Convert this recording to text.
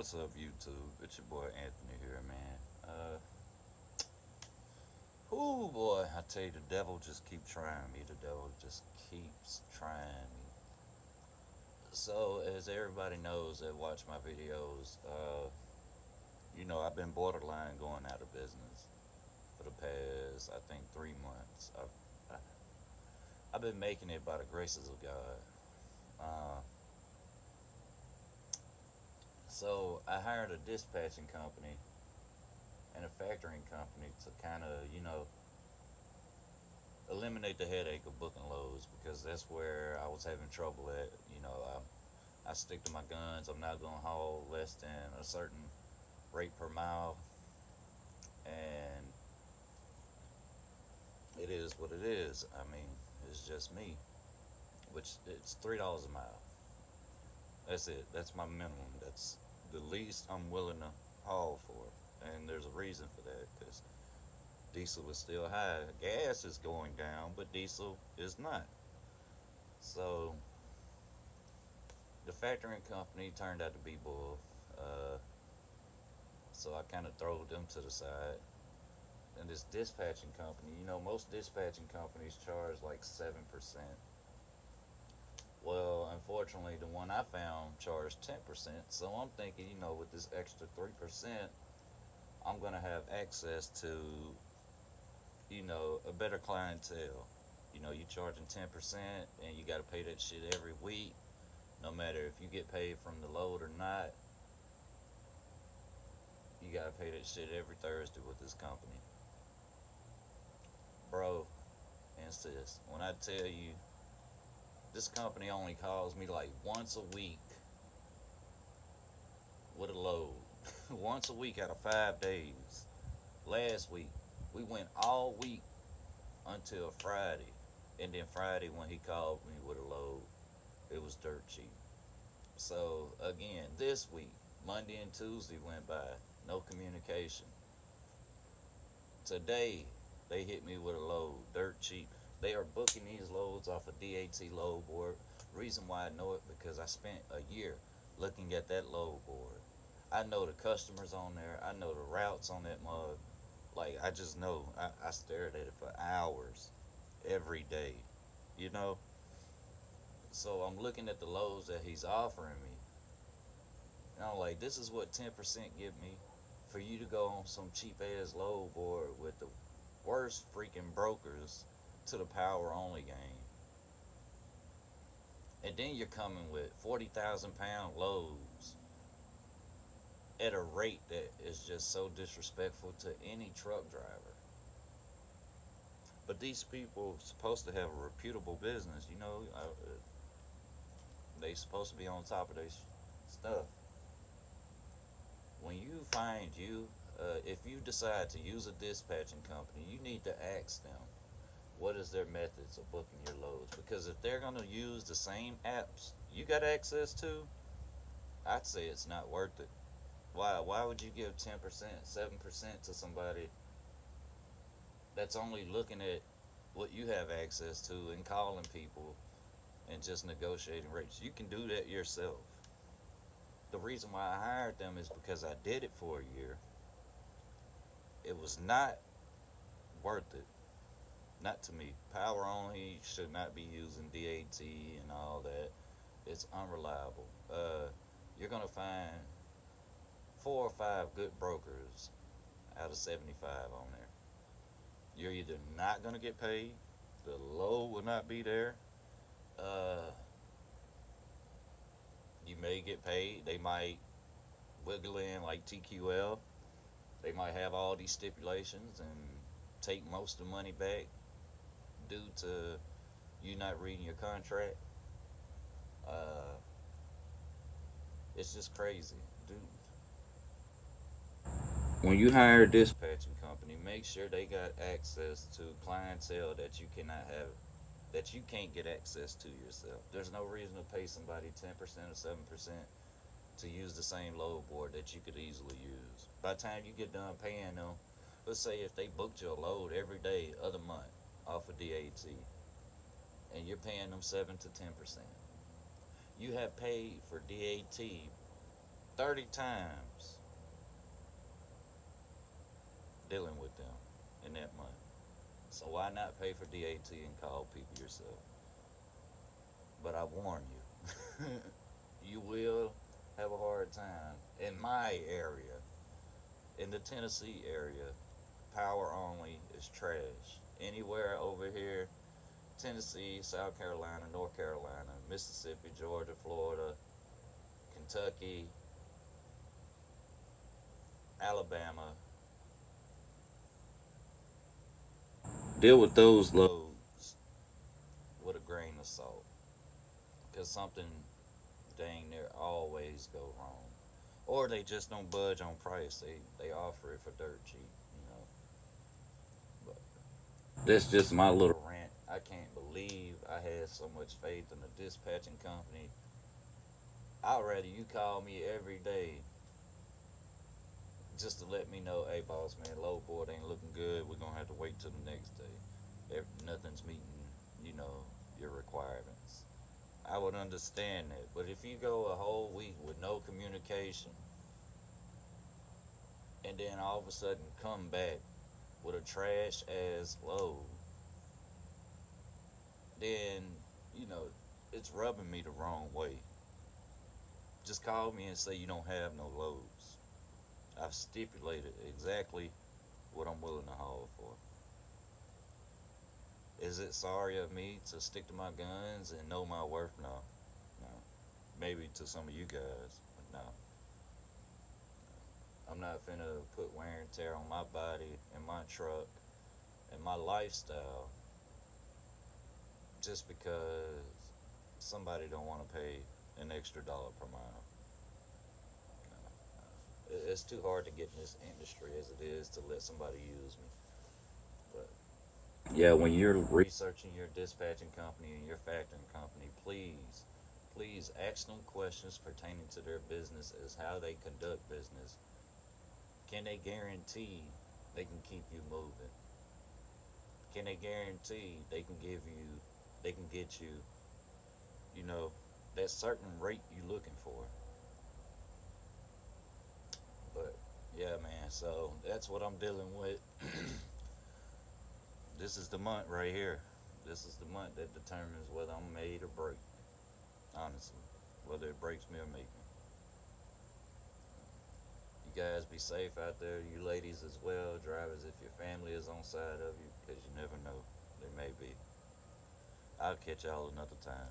What's up, YouTube? It's your boy Anthony here, man. Oh boy, I tell you, the devil just keep trying me. The devil just keeps trying me. So, as everybody knows that watch my videos, I've been borderline going out of business for the past, I think, 3 months. I've been making it by the graces of God. Uh, so I hired a dispatching company and a factoring company to kind of, eliminate the headache of booking loads because that's where I was having trouble at. I stick to my guns. I'm not going to haul less than a certain rate per mile, and it is what it is. I mean, it's just me, which it's $3 a mile. That's it. That's my minimum. That's the least I'm willing to haul for, and there's a reason for that because diesel is still high. Gas is going down, but diesel is not. So the factoring company turned out to be bull. Uh, so I kind of throw them to the side. And this dispatching company, most dispatching companies charge like 7%. Well, unfortunately, the one I found charged 10%. So I'm thinking, with this extra 3%, I'm going to have access to, a better clientele. You charging 10% and you got to pay that shit every week, no matter if you get paid from the load or not. You got to pay that shit every Thursday with this company. Bro, insist. When I tell you, this company only calls me like once a week with a load. Once a week out of 5 days. Last week, we went all week until Friday. And then Friday, when he called me with a load, it was dirt cheap. So, again, this week, Monday and Tuesday went by. No communication. Today, they hit me with a load, dirt cheap. They are booking these loads off a DAT load board. Reason why I know it because I spent a year looking at that load board. I know the customers on there. I know the routes on that mug. Like I just know. I stared at it for hours, every day. You know. So I'm looking at the loads that he's offering me, and I'm like, this is what 10% give me for you to go on some cheap ass load board with the worst freaking brokers to the power only game. And then you're coming with 40,000 pound loads at a rate that is just so disrespectful to any truck driver. But these people are supposed to have a reputable business, they supposed to be on top of their stuff. When you find if you decide to use a dispatching company, you need to ask them what is their methods of booking your loads. Because if they're going to use the same apps you got access to, I'd say it's not worth it. Why would you give 10%, 7% to somebody that's only looking at what you have access to and calling people and just negotiating rates? You can do that yourself. The reason why I hired them is because I did it for a year. It was not worth it. Not to me. Power only should not be using DAT and all that. It's unreliable. You're gonna find 4 or 5 good brokers out of 75 on there. You're either not gonna get paid, the load will not be there. Uh, you may get paid. They might wiggle in like TQL. They might have all these stipulations and take most of the money back due to you not reading your contract. Uh, it's just crazy, dude. When you hire a dispatching company, make sure they got access to clientele that you cannot have, that you can't get access to yourself. There's no reason to pay somebody 10% or 7% to use the same load board that you could easily use. By the time you get done paying them, let's say if they booked your load every day of the month off of DAT, and you're paying them 7 to 10%, you have paid for DAT 30 times dealing with them in that month. So why not pay for DAT and call people yourself? But I warn you, you will have a hard time. In my area, in the Tennessee area, power only is trash. Anywhere over here, Tennessee, South Carolina, North Carolina, Mississippi, Georgia, Florida, Kentucky, Alabama, deal with those loads with a grain of salt. Because something dang near always go wrong. Or they just don't budge on price. They offer it for dirt cheap, you know. But that's just my little rant. I can't believe I had so much faith in a dispatching company. I'd rather you call me every day just to let me know, hey boss man, load board ain't looking good. We're gonna have to wait till the next day. Nothing's meeting, you know, your requirements. I would understand that. But if you go a whole week with no communication and then all of a sudden come back with a trash ass load, then, you know, it's rubbing me the wrong way. Just call me and say you don't have no loads. I've stipulated exactly what I'm willing to haul for. Is it sorry of me to stick to my guns and know my worth? No. No. Maybe to some of you guys, but no. I'm not finna put wear and tear on my body and my truck and my lifestyle just because somebody don't want to pay an extra dollar per mile. No, no. It's too hard to get in this industry as it is to let somebody use me. But yeah, when you're researching your dispatching company and your factoring company, please ask them questions pertaining to their business as how they conduct business. Can they guarantee they can keep you moving? Can they guarantee they can get you, you know, that certain rate you looking for? But yeah, man, so that's what I'm dealing with. This is the month right here. This is the month that determines whether I'm made or break. Honestly, whether it breaks me or make me. You guys be safe out there, you ladies as well, drivers if your family is on side of you, because you never know, they may be. I'll catch y'all another time.